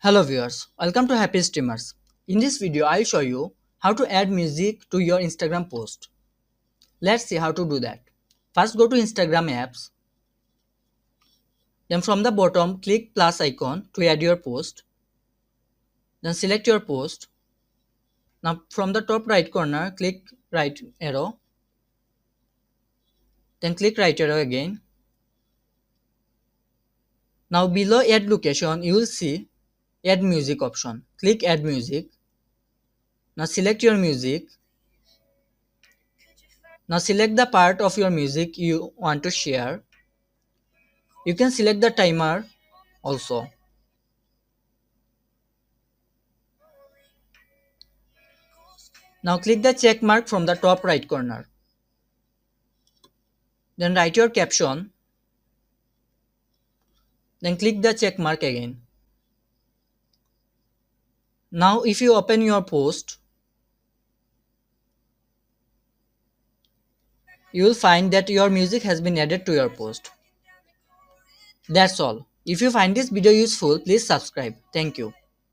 Hello viewers, welcome to Happy Streamers. In this video, I'll show you how to add music to your Instagram post. Let's see how to do that. First go to Instagram apps, then from the bottom click plus icon to add your post, then select your post. Now from the top right corner click right arrow, then click right arrow again. Now below add location you will see add music option. Click add music. Now select your music. Now select the part of your music you want to share. You can select the timer also. Now click the check mark from the top right corner. Then write your caption. Then click the check mark again. Now if you open your post, you will find that your music has been added to your post. That's all. If you find this video useful, please subscribe. Thank you.